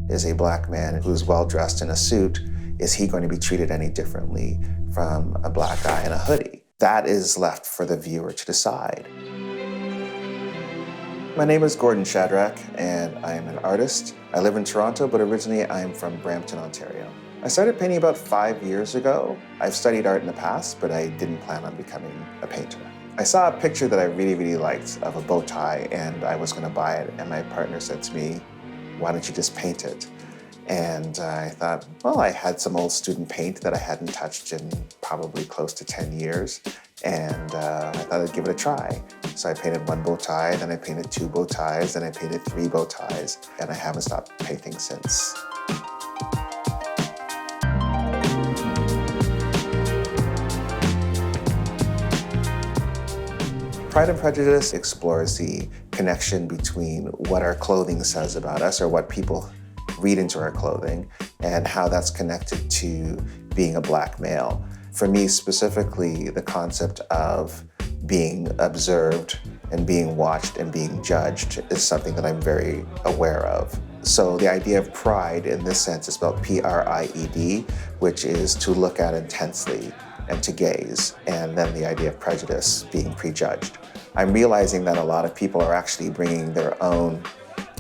Is a black man who's well-dressed in a suit, is he going to be treated any differently from a black guy in a hoodie? That is left for the viewer to decide. My name is Gordon Shadrach, and I am an artist. I live in Toronto, but originally I am from Brampton, Ontario. I started painting about 5 years ago. I've studied art in the past, but I didn't plan on becoming a painter. I saw a picture that I really liked of a bow tie, and I was going to buy it, and my partner said to me, "Why don't you just paint it?" And I thought, well, I had some old student paint that I hadn't touched in probably close to 10 years, and I thought I'd give it a try. So I painted 1 bow tie, then I painted 2 bow ties, then I painted 3 bow ties, and I haven't stopped painting since. Pride and Prejudice explores the connection between what our clothing says about us, or what people read into our clothing, and how that's connected to being a black male. For me specifically, the concept of being observed and being watched and being judged is something that I'm very aware of. So the idea of pride in this sense is spelled P-R-I-E-D, which is to look at intensely and to gaze, and then the idea of prejudice, being prejudged. I'm realizing that a lot of people are actually bringing their own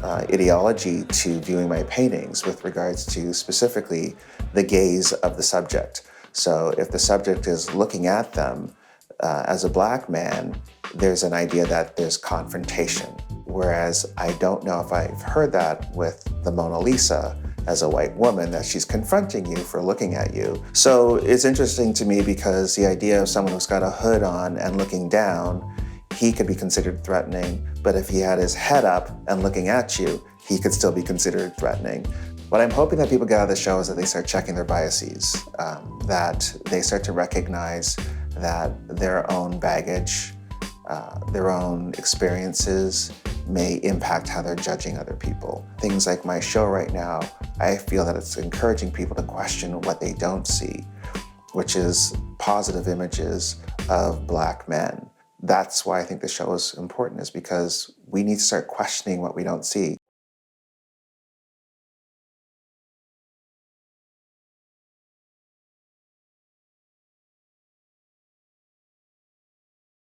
ideology to viewing my paintings with regards to specifically the gaze of the subject. So if the subject is looking at them as a black man, there's an idea that there's confrontation. Whereas I don't know if I've heard that with the Mona Lisa as a white woman, that she's confronting you for looking at you. So it's interesting to me because the idea of someone who's got a hood on and looking down, he could be considered threatening, but if he had his head up and looking at you, he could still be considered threatening. What I'm hoping that people get out of the show is that they start checking their biases, that they start to recognize that their own baggage, their own experiences may impact how they're judging other people. Things like my show right now, I feel that it's encouraging people to question what they don't see, which is positive images of black men. That's why I think the show is important, is because we need to start questioning what we don't see.